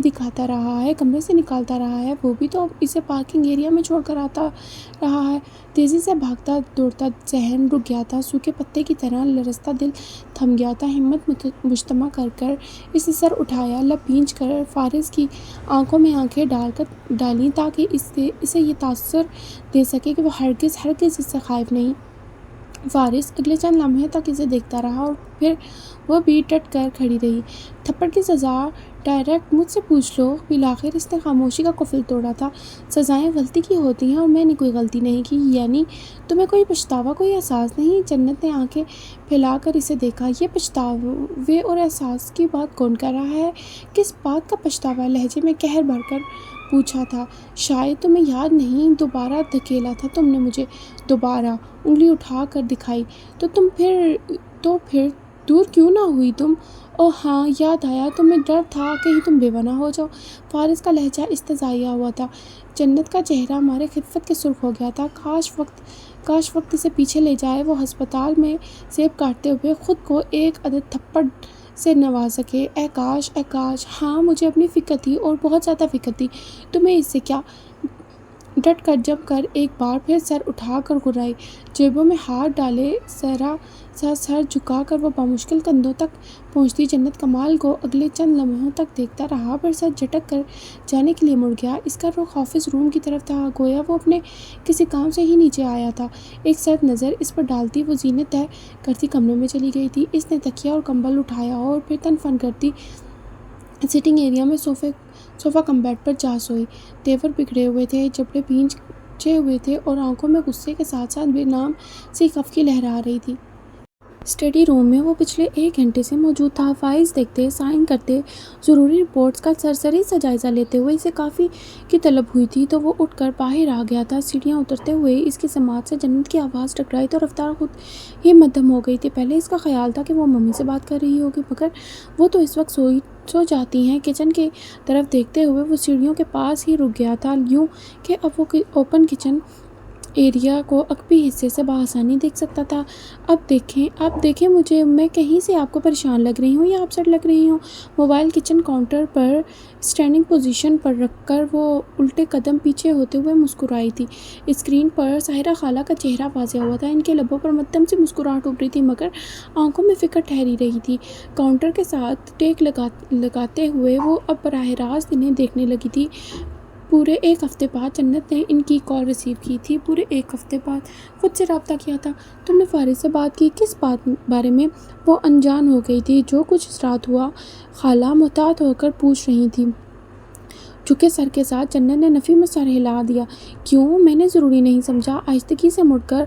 دکھاتا رہا ہے، کمرے سے نکالتا رہا ہے، وہ بھی تو اسے پارکنگ ایریا میں چھوڑ کر آتا رہا ہے۔ تیزی سے بھاگتا دوڑتا ذہن رک گیا تھا، سوکھے پتے کی طرح لرزتا دل تھم گیا تھا۔ ہمت مجتمع کر کر اسے سر اٹھایا، لب بھینچ کر فارس کی آنکھوں میں آنکھیں ڈالیں تاکہ اسے یہ تاثر دے سکے کہ وہ ہرگز اس سے خائف نہیں۔ فارس اگلے چند لمحے تک اسے دیکھتا رہا اور پھر وہ بھی ڈٹ کر کھڑی رہی۔ تھپڑ کی سزا ڈائریکٹ مجھ سے پوچھ لو۔ بالآخر اس نے خاموشی کا قفل توڑا تھا۔ سزائیں غلطی کی ہوتی ہیں اور میں نے کوئی غلطی نہیں کی۔ یعنی تمہیں کوئی پچھتاوا، کوئی احساس نہیں؟ جنت نے آنکھیں پھیلا کر اسے دیکھا۔ یہ پچھتاوے اور احساس کی بات کون کر رہا ہے؟ کس بات کا پچھتاوا؟ لہجے میں قہر بھر کر پوچھا تھا۔ شاید تمہیں یاد نہیں، دوبارہ دھکیلا تھا تم نے مجھے، دوبارہ انگلی اٹھا کر دکھائی تو پھر دور کیوں نہ ہوئی تم؟ اوہ ہاں، یاد آیا، تمہیں ڈر تھا کہیں تم بیوہ نہ ہو جاؤ۔ فارس کا لہجہ استہزائیہ ہوا تھا۔ جنت کا چہرہ مارے خفت کے سرخ ہو گیا تھا۔ کاش وقت اسے پیچھے لے جائے، وہ ہسپتال میں سیب کاٹتے ہوئے خود کو ایک عدد تھپڑ سے نواز سکے۔ اے کاش، اے کاش! ہاں، مجھے اپنی فکر تھی اور بہت زیادہ فکر تھی۔ تمہیں اس سے کیا؟ ڈٹ کر جم کر ایک بار پھر سر اٹھا کر گھرائی، جیبوں میں ہاتھ ڈالے ذرا سا سر جھکا کر وہ بمشکل کندھوں تک پہنچتی۔ جنت کمال کو اگلے چند لمحوں تک دیکھتا رہا، پھر سر جھٹک کر جانے کے لیے مڑ گیا۔ اس کا رخ آفس روم کی طرف تھا، گویا وہ اپنے کسی کام سے ہی نیچے آیا تھا۔ ایک سرد نظر اس پر ڈالتی وہ زینت طے کرتی کمرے میں چلی گئی تھی۔ اس نے تکیہ اور کمبل اٹھایا اور پھر تن فن کرتی سٹنگ ایریا میں صوفہ کم بیڈ پر جا سوئی۔ تیور بگڑے ہوئے تھے، جبڑے بھینچے ہوئے تھے اور آنکھوں میں غصے کے ساتھ ساتھ بے نام سی خفگی لہرا رہی تھی۔ اسٹڈی روم میں وہ پچھلے 1 گھنٹے سے موجود تھا، فائلز دیکھتے، سائن کرتے، ضروری رپورٹس کا سرسری سا جائزہ لیتے ہوئے۔ اسے کافی کی طلب ہوئی تھی تو وہ اٹھ کر باہر آ گیا تھا۔ سیڑھیاں اترتے ہوئے اس کی سماعت سے جنت کی آواز ٹکرائی تو رفتار خود ہی مدھم ہو گئی تھی۔ پہلے اس کا خیال تھا کہ وہ ممی سے بات کر رہی ہوگی، مگر وہ تو اس وقت سو جاتی ہیں۔ کچن کی طرف دیکھتے ہوئے وہ سیڑھیوں کے پاس ہی رک گیا تھا، یوں کہ اب وہ اوپن کچن ایریا کو عقبی حصے سے بآسانی دیکھ سکتا تھا۔ اب دیکھیں مجھے، میں کہیں سے آپ کو پریشان لگ رہی ہوں یا اپسیٹ لگ رہی ہوں؟ موبائل کچن کاؤنٹر پر اسٹینڈنگ پوزیشن پر رکھ کر وہ الٹے قدم پیچھے ہوتے ہوئے مسکرائی تھی۔ اسکرین پر ساحرہ خالہ کا چہرہ واضح ہوا تھا، ان کے لبوں پر مدھم سی مسکراہٹ ابھری تھی مگر آنکھوں میں فکر ٹھہری رہی تھی۔ کاؤنٹر کے ساتھ ٹیک لگاتے ہوئے وہ اب براہ راست انہیں دیکھنے لگی تھی۔ پورے 1 ہفتے بعد جنت نے ان کی کال ریسیو کی تھی۔ پورے 1 ہفتے بعد خود سے رابطہ کیا تھا۔ تم نے فارس سے بات کی؟ کس بارے میں؟ وہ انجان ہو گئی تھی۔ جو کچھ اس رات ہوا، خالہ محتاط ہو کر پوچھ رہی تھی۔ جھکے سر کے ساتھ جنت نے نفی میں سر ہلا دیا۔ کیوں؟ میں نے ضروری نہیں سمجھا۔ آہستگی سے مڑ کر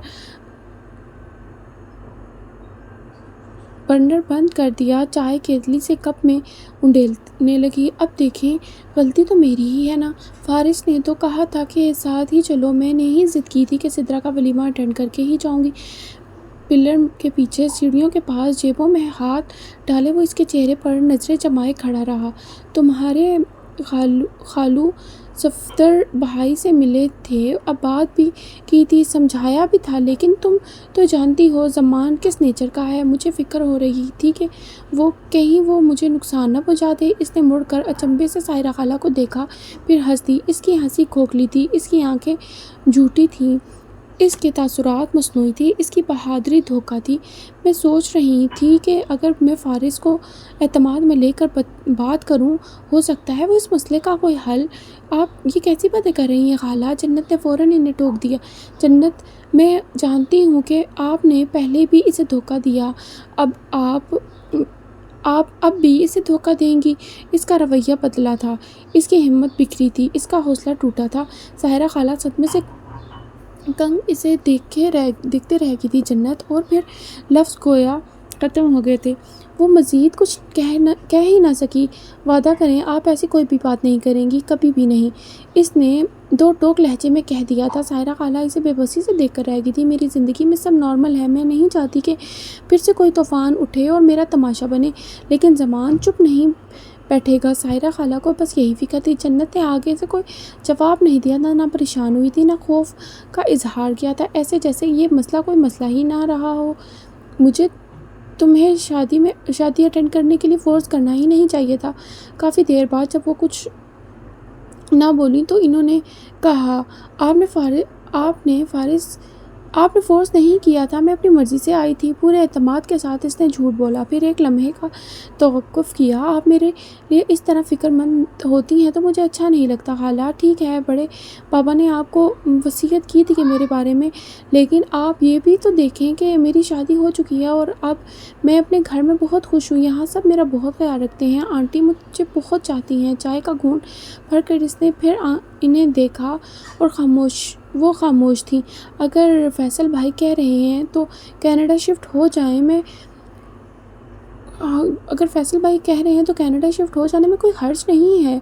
برنر بند کر دیا، چائے کیتلی سے کپ میں انڈیلنے لگی۔ اب دیکھیں، غلطی تو میری ہی ہے نا؟ فارس نے تو کہا تھا کہ ساتھ ہی چلو، میں نے ہی ضد کی تھی کہ سدرا کا ولیمہ اٹینڈ کر کے ہی جاؤں گی۔ پلر کے پیچھے سیڑھیوں کے پاس جیبوں میں ہاتھ ڈالے وہ اس کے چہرے پر نظریں جمائے کھڑا رہا۔ تمہارے خالو صفدر بھائی سے ملے تھے، اب بات بھی کی تھی، سمجھایا بھی تھا، لیکن تم تو جانتی ہو زمان کس نیچر کا ہے۔ مجھے فکر ہو رہی تھی کہ کہیں وہ مجھے نقصان نہ پہنچا دے۔ اس نے مڑ کر اچنبھے سے ساحرہ خالہ کو دیکھا، پھر ہنس دی۔ اس کی ہنسی کھوکھلی تھی، اس کی آنکھیں جھوٹی تھیں، اس کے تاثرات مصنوعی تھے، اس کی بہادری دھوکہ تھی۔ میں سوچ رہی تھی کہ اگر میں فارس کو اعتماد میں لے کر بات کروں، ہو سکتا ہے وہ اس مسئلے کا کوئی حل۔ آپ یہ کیسی باتیں کر رہی ہیں خالہ؟ جنت نے فوراً انہیں ٹوک دیا۔ جنت، میں جانتی ہوں کہ آپ نے پہلے بھی اسے دھوکہ دیا، اب آپ بھی اسے دھوکہ دیں گی۔ اس کا رویہ بدلا تھا، اس کی ہمت بکھری تھی، اس کا حوصلہ ٹوٹا تھا۔ ساحرہ خالہ صدمے سے کنگ اسے دیکھتے رہ گئی تھی۔ جنت، اور پھر لفظ گویا ختم ہو گئے تھے۔ وہ مزید کچھ کہہ ہی نہ سکی۔ وعدہ کریں آپ ایسی کوئی بھی بات نہیں کریں گی، کبھی بھی نہیں، اس نے 2 ٹوک لہجے میں کہہ دیا تھا۔ ساحرہ خالہ اسے بے بسی سے دیکھ کر رہ گئی تھی۔ میری زندگی میں سب نارمل ہے، میں نہیں چاہتی کہ پھر سے کوئی طوفان اٹھے اور میرا تماشا بنے، لیکن زمان چپ نہیں بیٹھے گا۔ ساحرہ خالہ کو بس یہی فکر تھی۔ جنت نے آگے سے کوئی جواب نہیں دیا، نہ پریشان ہوئی تھی، نہ خوف کا اظہار کیا تھا، ایسے جیسے یہ مسئلہ کوئی مسئلہ ہی نہ رہا ہو۔ تمہیں شادی اٹینڈ کرنے کے لیے فورس کرنا ہی نہیں چاہیے تھا۔ کافی دیر بعد جب وہ کچھ نہ بولی تو انہوں نے کہا، آپ نے فورس نہیں کیا تھا، میں اپنی مرضی سے آئی تھی۔ پورے اعتماد کے ساتھ اس نے جھوٹ بولا، پھر ایک لمحے کا توقف کیا۔ آپ میرے لیے اس طرح فکر مند ہوتی ہیں تو مجھے اچھا نہیں لگتا خالہ۔ ٹھیک ہے، بڑے پاپا نے آپ کو وصیت کی تھی کہ میرے بارے میں، لیکن آپ یہ بھی تو دیکھیں کہ میری شادی ہو چکی ہے اور اب میں اپنے گھر میں بہت خوش ہوں۔ یہاں سب میرا بہت خیال رکھتے ہیں، آنٹی مجھے بہت چاہتی ہیں۔ چائے کا گھونٹ بھر کر اس نے پھر انہیں دیکھا اور وہ خاموش تھی۔ اگر فیصل بھائی کہہ رہے ہیں تو کینیڈا شفٹ ہو جانے میں کوئی حرج نہیں ہے۔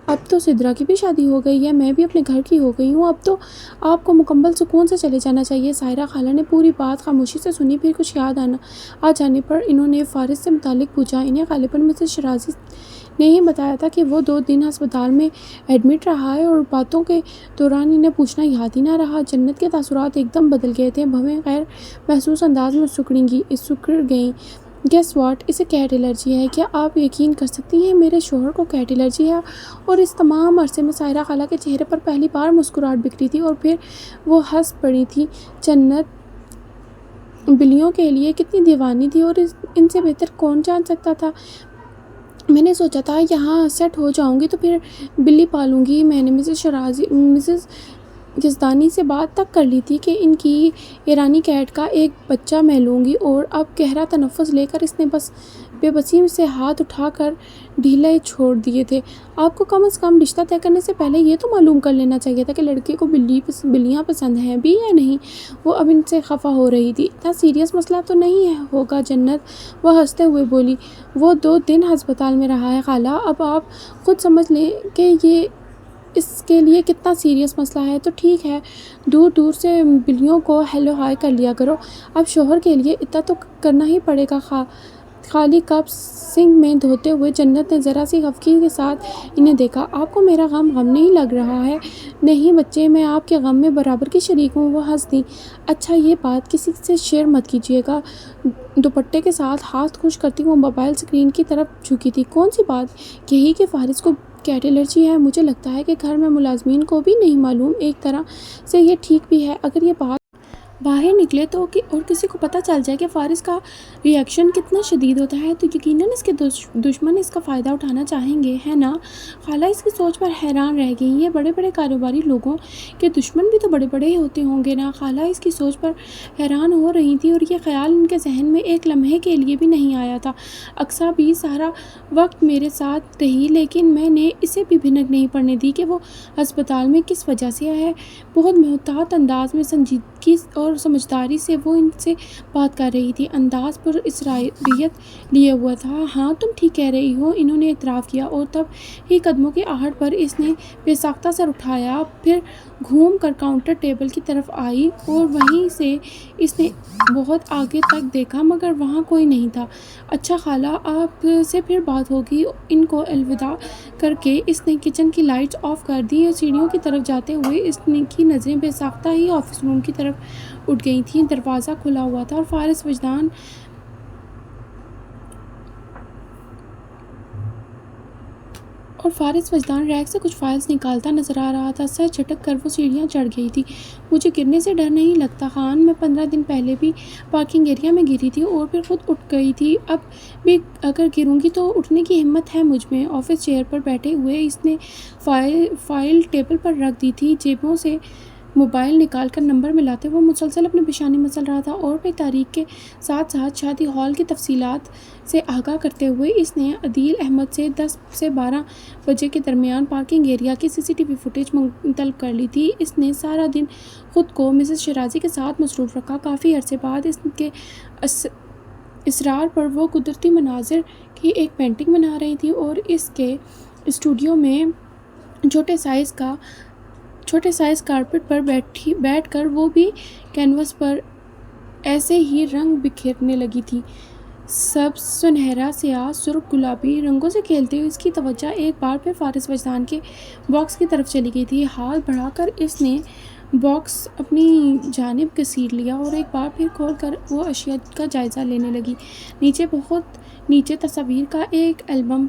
اب تو سدرا کی بھی شادی ہو گئی ہے، میں بھی اپنے گھر کی ہو گئی ہوں، اب تو آپ کو مکمل سکون سے چلے جانا چاہیے۔ سائرہ خالہ نے پوری بات خاموشی سے سنی، پھر کچھ یاد آ جانے پر انہوں نے فارس سے متعلق پوچھا۔ انہیں غالباً مسز شیرازی نے ہی بتایا تھا کہ وہ 2 دن ہسپتال میں ایڈمٹ رہا ہے، اور باتوں کے دوران انہیں پوچھنا یاد ہی نہ رہا۔ جنت کے تاثرات ایک دم بدل گئے تھے، بھویں غیر محسوس انداز میں سکڑ گئیں۔ گیس واٹ، اسے کیٹ الرجی ہے۔ کیا آپ یقین کر سکتی ہیں میرے شوہر کو کیٹ الرجی ہے؟ اور اس تمام عرصے میں سائرہ خالہ کے چہرے پر پہلی بار مسکراہٹ بکھری تھی، اور پھر وہ ہنس پڑی تھی۔ جنت بلیوں کے لیے کتنی دیوانی تھی، اور ان سے بہتر کون جان سکتا تھا۔ میں نے سوچا تھا یہاں سیٹ ہو جاؤں گی تو پھر بلی پالوں گی۔ میں نے مسز یزدانی سے بات تک کر لی تھی کہ ان کی ایرانی کیٹ کا ایک بچہ میں لوں گی، اور اب گہرا تنفس لے کر اس نے بے بسی سے ہاتھ اٹھا کر ڈھیلے چھوڑ دیے تھے۔ آپ کو کم از کم رشتہ طے کرنے سے پہلے یہ تو معلوم کر لینا چاہیے تھا کہ لڑکے کو بلیاں پسند ہیں بھی یا نہیں۔ وہ اب ان سے خفا ہو رہی تھی۔ اتنا سیریس مسئلہ تو نہیں ہوگا جنت، وہ ہنستے ہوئے بولی۔ وہ 2 دن ہسپتال میں رہا ہے خالہ، اب آپ خود سمجھ لیں کہ یہ اس کے لیے کتنا سیریس مسئلہ ہے۔ تو ٹھیک ہے، دور دور سے بلیوں کو ہیلو ہائی کر لیا کرو۔ اب شوہر کے لیے اتنا تو کرنا ہی پڑے گا۔ خالی کپ سنک میں دھوتے ہوئے جنت نے ذرا سی خفگی کے ساتھ انہیں دیکھا۔ آپ کو میرا غم نہیں لگ رہا ہے؟ نہیں بچے، میں آپ کے غم میں برابر کی شریک ہوں، وہ ہنس دیں۔ اچھا، یہ بات کسی سے شیئر مت کیجیے گا۔ دوپٹے کے ساتھ ہاتھ خشک کرتی وہ موبائل اسکرین کی طرف جھکی تھی۔ کون سی بات؟ یہی کہ فارس کو کیٹ الرجی ہے۔ مجھے لگتا ہے کہ گھر میں ملازمین کو بھی نہیں معلوم۔ ایک طرح سے یہ ٹھیک بھی ہے، اگر یہ بات باہر نکلے تو اور کسی کو پتہ چل جائے کہ فارس کا ری ایکشن کتنا شدید ہوتا ہے تو یقیناً اس کے دشمن اس کا فائدہ اٹھانا چاہیں گے، ہے نا؟ خالہ اس کی سوچ پر حیران رہ گئیں۔ یہ بڑے بڑے کاروباری لوگوں کے دشمن بھی تو بڑے بڑے ہی ہوتے ہوں گے نا؟ خالہ اس کی سوچ پر حیران ہو رہی تھی، اور یہ خیال ان کے ذہن میں ایک لمحے کے لیے بھی نہیں آیا تھا۔ اقصیٰ بھی سارا وقت میرے ساتھ رہی، لیکن میں نے اسے بھی بھنک نہیں پڑنے دی کہ وہ ہسپتال میں کس وجہ سے ہے۔ بہت محتاط انداز میں، سنجیدگی اور سمجھداری سے وہ ان سے بات کر رہی تھی، انداز پر اسرائیلیت لیے ہوا تھا۔ ہاں تم ٹھیک کہہ رہی ہو، انہوں نے اعتراف کیا، اور تب ہی قدموں کی آہٹ پر اس نے بے ساختہ سر اٹھایا، پھر گھوم کر کاؤنٹر ٹیبل کی طرف آئی، اور وہیں سے اس نے بہت آگے تک دیکھا مگر وہاں کوئی نہیں تھا۔ اچھا خالہ، آپ سے پھر بات ہوگی۔ ان کو الوداع کر کے اس نے کچن کی لائٹس آف کر دی، اور سیڑھیوں کی طرف جاتے ہوئے اس کی نظریں بے ساختہ ہی آفس روم کی طرف اٹھ گئی تھیں۔ دروازہ کھلا ہوا تھا، اور فارس وجدان ریک سے کچھ فائلز نکالتا نظر آ رہا تھا۔ سر جھٹک کر وہ سیڑھیاں چڑھ گئی تھی۔ مجھے گرنے سے ڈر نہیں لگتا خان، میں 15 دن پہلے بھی پارکنگ ایریا میں گری تھی اور پھر خود اٹھ گئی تھی، اب بھی اگر گروں گی تو اٹھنے کی ہمت ہے مجھ میں۔ آفس چیئر پر بیٹھے ہوئے اس نے فائل ٹیبل پر رکھ دی تھی، جیبوں سے موبائل نکال کر نمبر ملاتے وہ مسلسل اپنی پیشانی مسل رہا تھا، اور بھی تاریخ کے ساتھ ساتھ شادی ہال کی تفصیلات سے آگاہ کرتے ہوئے اس نے عدیل احمد سے 10 سے 12 بجے کے درمیان پارکنگ ایریا کی CCTV فوٹیج طلب کر لی تھی۔ اس نے سارا دن خود کو مسز شیرازی کے ساتھ مصروف رکھا۔ کافی عرصے بعد اس کے اصرار پر وہ قدرتی مناظر کی ایک پینٹنگ بنا رہی تھی، اور اس کے اسٹوڈیو میں چھوٹے سائز کارپٹ پر بیٹھ کر وہ بھی کینوس پر ایسے ہی رنگ بکھیرنے لگی تھی۔ سبز، سنہرا، سیاہ، سرخ، گلابی رنگوں سے کھیلتے ہوئے اس کی توجہ ایک بار پھر فارس وجدان کے باکس کی طرف چلی گئی تھی۔ ہاتھ بڑھا کر اس نے باکس اپنی جانب گھسیٹ لیا اور ایک بار پھر کھول کر وہ اشیاء کا جائزہ لینے لگی۔ بہت نیچے تصاویر کا ایک البم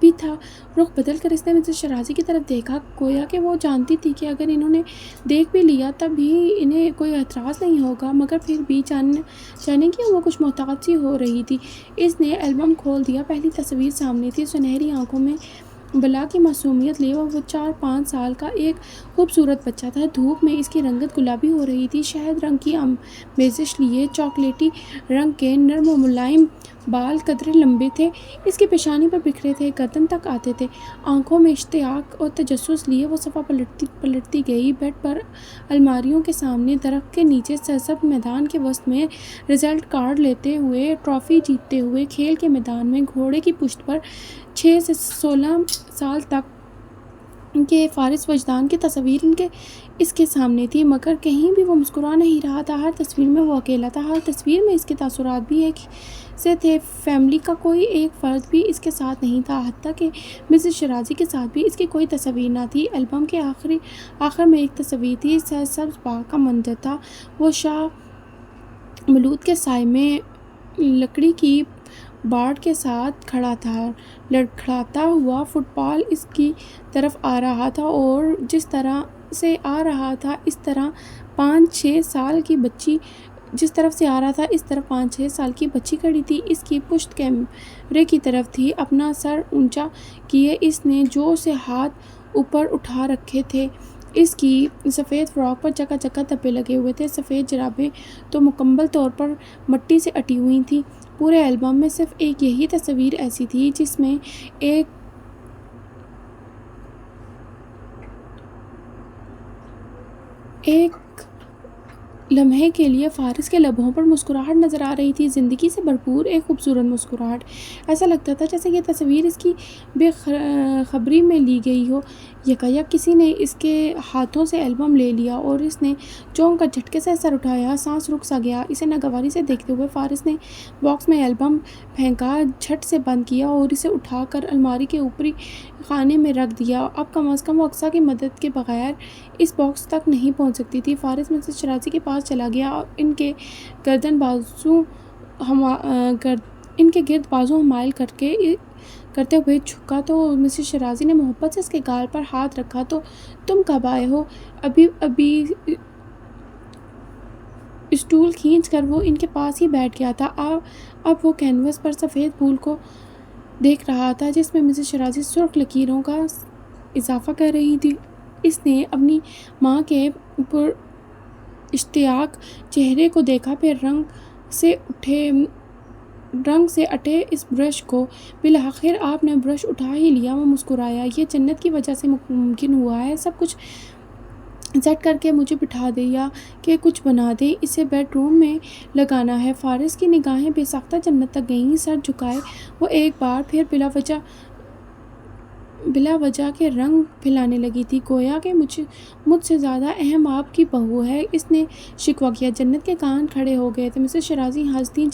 بھی تھا۔ رخ بدل کر اس نے مسز شرازی کی طرف دیکھا، گویا کہ وہ جانتی تھی کہ اگر انہوں نے دیکھ بھی لیا تب بھی انہیں کوئی اعتراض نہیں ہوگا، مگر پھر بھی جانے کی وہ کچھ محتاط سی ہو رہی تھی۔ اس نے البم کھول دیا۔ پہلی تصویر سامنے تھی، سنہری آنکھوں میں بلا کی معصومیت لیے وہ 4-5 سال کا ایک خوبصورت بچہ تھا۔ دھوپ میں اس کی رنگت گلابی ہو رہی تھی، شہد رنگ کی آمیزش لیے چاکلیٹی رنگ کے نرم و ملائم بال قدرے لمبے تھے، اس کی پیشانی پر بکھرے تھے، گردن تک آتے تھے۔ آنکھوں میں اشتیاق اور تجسس لیے وہ صفحہ پلٹتی گئی۔ بیڈ پر، الماریوں کے سامنے، درخت کے نیچے، سرسبز میدان کے وسط میں، رزلٹ کارڈ لیتے ہوئے، ٹرافی جیتتے ہوئے، کھیل کے میدان میں، گھوڑے کی پشت پر، 6 سے 16 سال تک کے فارغ وجدان کی تصویر اس کے سامنے تھی، مگر کہیں بھی وہ مسکرا نہیں رہا تھا۔ ہر تصویر میں وہ اکیلا تھا، ہر تصویر میں اس کے تاثرات بھی ایک سے تھے۔ فیملی کا کوئی ایک فرد بھی اس کے ساتھ نہیں تھا، حتیٰ کہ مسز شرازی کے ساتھ بھی اس کی کوئی تصویر نہ تھی۔ البم کے آخر میں ایک تصویر تھی، سرسبز باغ کا منظر تھا۔ وہ شاہ بلوط کے سائے میں لکڑی کی باڑ کے ساتھ کھڑا تھا، لڑکھڑاتا ہوا فٹ بال اس کی طرف آ رہا تھا اور جس طرح سے آ رہا تھا اس طرف 5-6 سال کی بچی کھڑی تھی، اس کی پشت کیمرے کی طرف تھی، اپنا سر اونچا کیے اس نے زور سے ہاتھ اوپر اٹھا رکھے تھے۔ اس کی سفید فراک پر جگہ جگہ دھبے لگے ہوئے تھے، سفید جرابیں تو مکمل طور پر مٹی سے اٹی ہوئی تھیں۔ پورے البم میں صرف ایک یہی تصویر ایسی تھی جس میں ایک لمحے کے لیے فارس کے لبوں پر مسکراہٹ نظر آ رہی تھی، زندگی سے بھرپور ایک خوبصورت مسکراہٹ۔ ایسا لگتا تھا جیسے یہ تصویر اس کی بے خبری میں لی گئی ہو۔ یکایک کسی نے اس کے ہاتھوں سے البم لے لیا اور اس نے چونک کر جھٹکے سے سر اٹھایا، سانس رک سا گیا۔ اسے ناگواری سے دیکھتے ہوئے فارس نے باکس میں البم پھینکا، جھٹ سے بند کیا اور اسے اٹھا کر الماری کے اوپری خانے میں رکھ دیا۔ اب کم از کم وہ اقصیٰ کی مدد کے بغیر اس باکس تک نہیں پہنچ سکتی تھی۔ فارس مسز شرازی کے پاس چلا گیا اور ان کے گرد بازو حمائل کرتے ہوئے جھکا تو مسز شرازی نے محبت سے اس کے گال پر ہاتھ رکھا۔ تو تم کب آئے ہو؟ ابھی اسٹول کھینچ کر وہ ان کے پاس ہی بیٹھ گیا تھا۔ اب وہ کینوس پر سفید پھول کو دیکھ رہا تھا جس میں مسز شرازی سرخ لکیروں کا اضافہ کر رہی تھی۔ اس نے اپنی ماں کے پر اشتیاق چہرے کو دیکھا، پھر رنگ سے اٹے اس برش کو۔ بالآخر آپ نے برش اٹھا ہی لیا۔ وہ مسکرایا۔ یہ جنت کی وجہ سے ممکن ہوا ہے۔ سب کچھ سیٹ کر کے مجھے بٹھا دے یا کہ کچھ بنا دے، اسے بیڈ روم میں لگانا ہے۔ فارس کی نگاہیں بے ساختہ جنت تک گئیں۔ سر جھکائے وہ ایک بار پھر بلا وجہ کے رنگ پھیلانے لگی تھی، گویا کہ مجھ سے زیادہ اہم آپ کی بہو ہے، اس نے شکوہ کیا۔ جنت کے کان کھڑے ہو گئے تھے۔ مسز شرازی ہنسی،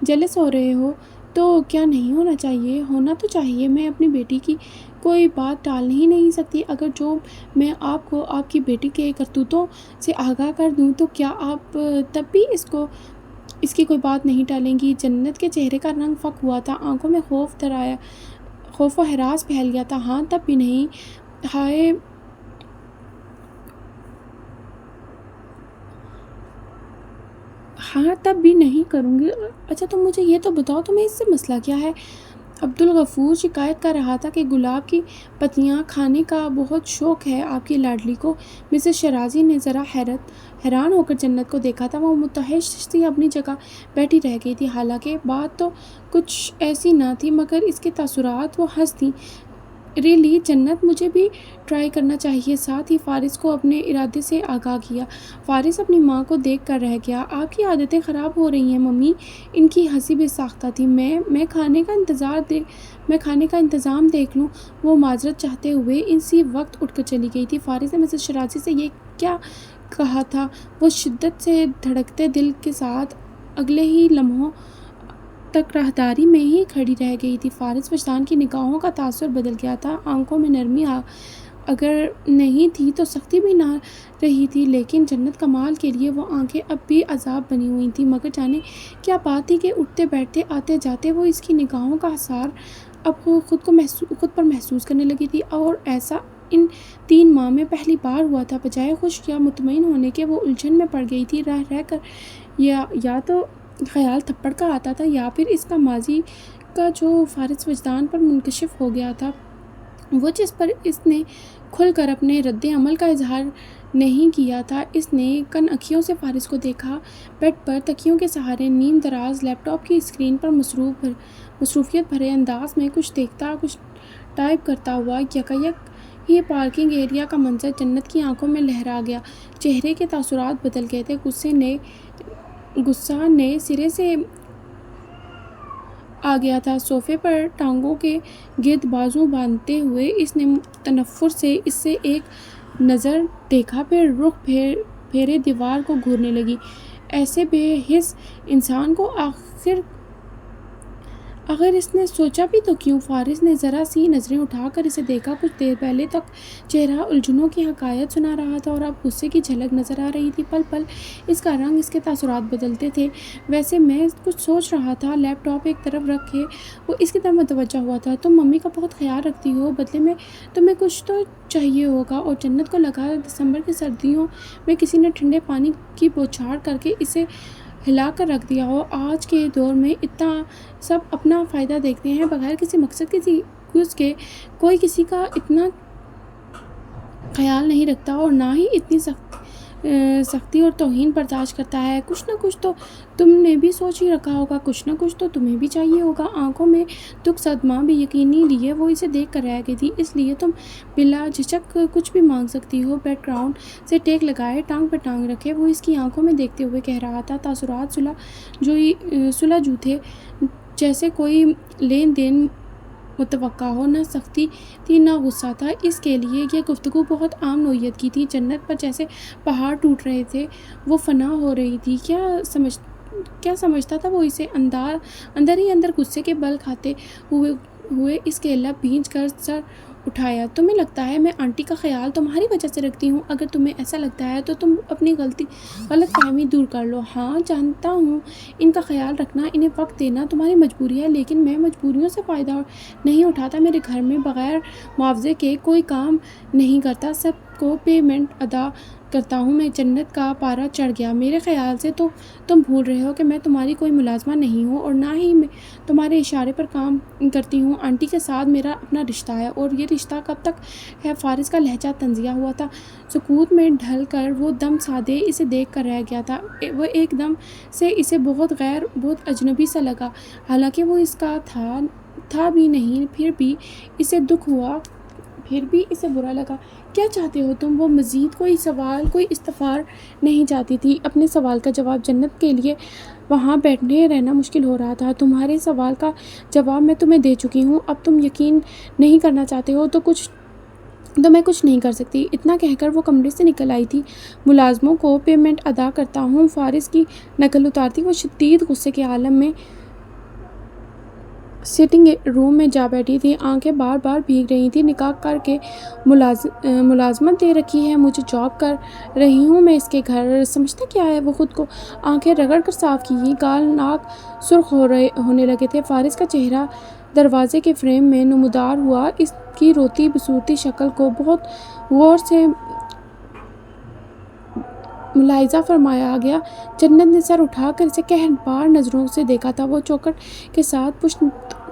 جیلس ہو رہے ہو تو کیا نہیں ہونا چاہیے؟ ہونا تو چاہیے۔ میں اپنی بیٹی کی کوئی بات ٹال ہی نہیں سکتی۔ اگر جو میں آپ کو آپ کی بیٹی کے کرتوتوں سے آگاہ کر دوں تو کیا آپ تب بھی اس کی کوئی بات نہیں ٹالیں گی؟ جنت کے چہرے کا رنگ فک ہوا تھا، آنکھوں میں خوف و ہراس پھیل گیا تھا۔ ہاں تب بھی نہیں، ہاں تب بھی نہیں کروں گی۔ اچھا تم مجھے یہ تو بتاؤ تمہیں اس سے مسئلہ کیا ہے؟ عبدالغفور شکایت کر رہا تھا کہ گلاب کی پتیاں کھانے کا بہت شوق ہے آپ کی لاڈلی کو۔ مسز شرازی نے ذرا حیران ہو کر جنت کو دیکھا تھا۔ وہ متحش سی اپنی جگہ بیٹھی رہ گئی تھی، حالانکہ بات تو کچھ ایسی نہ تھی مگر اس کے تاثرات وہ ہنس تھی۔ ریلی جنت، مجھے بھی ٹرائی کرنا چاہیے۔ ساتھ ہی فارس کو اپنے ارادے سے آگاہ کیا۔ فارس اپنی ماں کو دیکھ کر رہ گیا۔ آپ کی عادتیں خراب ہو رہی ہیں ممی۔ ان کی ہنسی بے ساختہ تھی۔ میں کھانے کا انتظام دیکھ لوں، وہ معذرت چاہتے ہوئے اسی وقت اٹھ کر چلی گئی تھی۔ فارس نے مسز شرازی سے یہ کیا کہا تھا؟ وہ شدت سے دھڑکتے دل کے ساتھ اگلے ہی لمحوں تک راہداری میں ہی کھڑی رہ گئی تھی۔ فارس وجدان کی نگاہوں کا تاثر بدل گیا تھا، آنکھوں میں نرمی اگر نہیں تھی تو سختی بھی نہ رہی تھی، لیکن جنت کمال کے لیے وہ آنکھیں اب بھی عذاب بنی ہوئی تھیں۔ مگر جانے کیا بات تھی کہ اٹھتے بیٹھتے آتے جاتے وہ اس کی نگاہوں کا اثر اب خود پر محسوس کرنے لگی تھی، اور ایسا ان 3 ماہ میں پہلی بار ہوا تھا۔ بجائے خوش یا مطمئن ہونے کے وہ الجھن میں پڑ گئی تھی۔ رہ رہ کر یا تو خیال تھپڑ کا آتا تھا یا پھر اس کا ماضی کا جو فارس وجدان پر منکشف ہو گیا تھا، وہ جس پر اس نے کھل کر اپنے رد عمل کا اظہار نہیں کیا تھا۔ اس نے کن اکھیوں سے فارس کو دیکھا، بیڈ پر تکیوں کے سہارے نیم دراز لیپ ٹاپ کی اسکرین پر مصروفیت بھرے انداز میں کچھ دیکھتا، کچھ ٹائپ کرتا ہوا۔ یکایک ہی پارکنگ ایریا کا منظر جنت کی آنکھوں میں لہرا گیا۔ چہرے کے تاثرات بدل گئے تھے۔ غصہ نئے سرے سے آ گیا تھا۔ صوفے پر ٹانگوں کے گرد بازو باندھتے ہوئے اس نے تنفر سے اس سے ایک نظر دیکھا، پھر رخ پھیرے دیوار کو گھورنے لگی۔ ایسے بے حس انسان کو آخر اس نے سوچا بھی تو کیوں؟ فارس نے ذرا سی نظریں اٹھا کر اسے دیکھا۔ کچھ دیر پہلے تک چہرہ الجھنوں کی حکایت سنا رہا تھا اور اب غصے کی جھلک نظر آ رہی تھی۔ پل پل اس کا رنگ، اس کے تاثرات بدلتے تھے۔ ویسے میں کچھ سوچ رہا تھا۔ لیپ ٹاپ ایک طرف رکھے وہ اس کی طرف متوجہ ہوا تھا۔ تم ممی کا بہت خیال رکھتی ہو، بدلے میں تمہیں کچھ تو چاہیے ہوگا۔ اور جنت کو لگا دسمبر کی سردیوں میں کسی نے ٹھنڈے پانی کی بوچھاڑ کر کے اسے ہلا کر رکھ دیا ہو۔ آج کے دور میں اتنا سب اپنا فائدہ دیکھتے ہیں، بغیر کسی مقصد کے کوئی کسی کا اتنا خیال نہیں رکھتا اور نہ ہی اتنی سختی اور توہین برداشت کرتا ہے۔ کچھ نہ کچھ تو تم نے بھی سوچ ہی رکھا ہوگا، کچھ نہ کچھ تو تمہیں بھی چاہیے ہوگا۔ آنکھوں میں دکھ، صدمہ بے یقینی لیے وہ اسے دیکھ کر رہ گئی تھی۔ اس لیے تم بلا جھجک کچھ بھی مانگ سکتی ہو۔ بیک گراؤنڈ سے ٹیک لگائے، ٹانگ پر ٹانگ رکھے وہ اس کی آنکھوں میں دیکھتے ہوئے کہہ رہا تھا، تاثرات سلجھو تھے، جیسے کوئی لین دین متوقع ہو۔ نہ سختی تھی نہ غصہ تھا۔ اس کے لیے یہ گفتگو بہت عام نوعیت کی تھی۔ جنت پر جیسے پہاڑ ٹوٹ رہے تھے، وہ فنا ہو رہی تھی۔ کیا سمجھتا تھا وہ اسے؟ اندر ہی اندر غصے کے بل کھاتے ہوئے اس کے لب بھینچ کر سر اٹھایا۔ تمہیں لگتا ہے میں آنٹی کا خیال تمہاری وجہ سے رکھتی ہوں؟ اگر تمہیں ایسا لگتا ہے تو تم اپنی غلط فہمی دور کر لو۔ ہاں جانتا ہوں ان کا خیال رکھنا، انہیں وقت دینا تمہاری مجبوری ہے، لیکن میں مجبوریوں سے فائدہ نہیں اٹھاتا۔ میرے گھر میں بغیر معاوضے کے کوئی کام نہیں کرتا، سب کو پیمنٹ ادا کرتا ہوں میں۔ جنت کا پارا چڑھ گیا۔ میرے خیال سے تو تم بھول رہے ہو کہ میں تمہاری کوئی ملازمہ نہیں ہوں اور نہ ہی میں تمہارے اشارے پر کام کرتی ہوں۔ آنٹی کے ساتھ میرا اپنا رشتہ ہے، اور یہ رشتہ کب تک ہے؟ فارس کا لہجہ تنزیہ ہوا تھا۔ سکوت میں ڈھل کر وہ دم سادے اسے دیکھ کر رہ گیا تھا۔ وہ ایک دم سے اسے بہت غیر، بہت اجنبی سا لگا، حالانکہ وہ اس کا تھا بھی نہیں۔ پھر بھی اسے دکھ ہوا، پھر بھی اسے برا لگا۔ کیا چاہتے ہو تم؟ وہ مزید کوئی سوال، کوئی استفسار نہیں چاہتی تھی۔ اپنے سوال کا جواب جنت کے لیے وہاں بیٹھے رہنا مشکل ہو رہا تھا۔ تمہارے سوال کا جواب میں تمہیں دے چکی ہوں۔ اب تم یقین نہیں کرنا چاہتے ہو تو میں کچھ نہیں کر سکتی۔ اتنا کہہ کر وہ کمرے سے نکل آئی تھی۔ ملازموں کو پیمنٹ ادا کرتا ہوں، فارس کی نقل اتارتی وہ شدید غصے کے عالم میں سٹنگ روم میں جا بیٹھی تھی۔ آنکھیں بار بار بھیگ رہی تھیں۔ نکاح کر کے ملازمت دے رکھی ہے مجھے، جاب کر رہی ہوں میں اس کے گھر، سمجھتا کیا ہے وہ خود کو؟ آنکھیں رگڑ کر صاف کی، گال ناک سرخ ہونے لگے تھے۔ فارس کا چہرہ دروازے کے فریم میں نمودار ہوا۔ اس کی روتی بسورتی شکل کو بہت غور سے ملاحظہ فرمایا گیا۔ جنت نے سر اٹھا کر اسے قہربار نظروں سے دیکھا تھا۔ وہ چوکٹ کے ساتھ پشت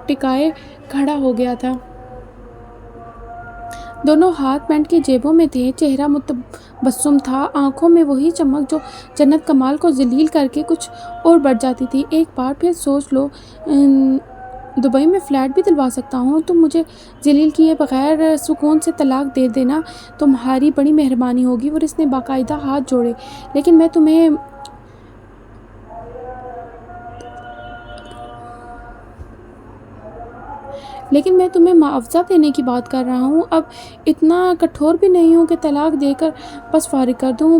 ٹکائے کھڑا ہو گیا تھا۔ دونوں ہاتھ پینٹ کی جیبوں میں تھے، چہرہ متبسم تھا، آنکھوں میں وہی چمک جو جنت کمال کو ذلیل کر کے کچھ اور بڑھ جاتی تھی۔ ایک بار پھر سوچ لو، دبئی میں فلیٹ بھی دلوا سکتا ہوں۔ تم مجھے ذلیل کیے بغیر سکون سے طلاق دے دینا تمہاری بڑی مہربانی ہوگی۔ اور اس نے باقاعدہ ہاتھ جوڑے۔ لیکن میں تمہیں معاوضہ دینے کی بات کر رہا ہوں۔ اب اتنا کٹھور بھی نہیں ہوں کہ طلاق دے کر بس فارغ کر دوں۔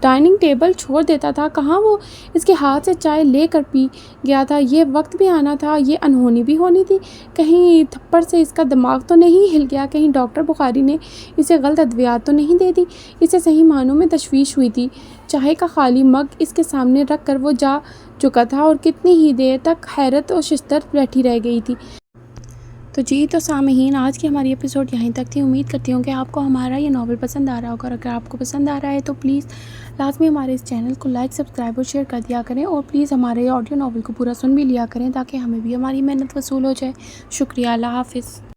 ڈائننگ ٹیبل چھوڑ دیتا تھا، کہاں وہ اس کے ہاتھ سے چائے لے کر پی گیا تھا۔ یہ وقت بھی آنا تھا، یہ انہونی بھی ہونی تھی۔ کہیں تھپڑ سے اس کا دماغ تو نہیں ہل گیا، کہیں ڈاکٹر بخاری نے اسے غلط ادویات تو نہیں دے دی۔ اسے صحیح معنوں میں تشویش ہوئی تھی۔ چائے کا خالی مگ اس کے سامنے رکھ کر وہ جا چکا تھا اور کتنی ہی دیر تک حیرت و ششدر بیٹھی رہ گئی تھی۔ تو سامعین، آج کی ہماری ایپیسوڈ یہیں تک تھی۔ امید کرتی ہوں کہ آپ کو ہمارا یہ ناول پسند آ رہا ہوگا، اور اگر آپ کو پسند آ رہا ہے تو پلیز لازمی ہمارے اس چینل کو لائک، سبسکرائب اور شیئر کر دیا کریں، اور پلیز ہمارے آڈیو ناول کو پورا سن بھی لیا کریں تاکہ ہمیں بھی ہماری محنت وصول ہو جائے۔ شکریہ، اللہ حافظ۔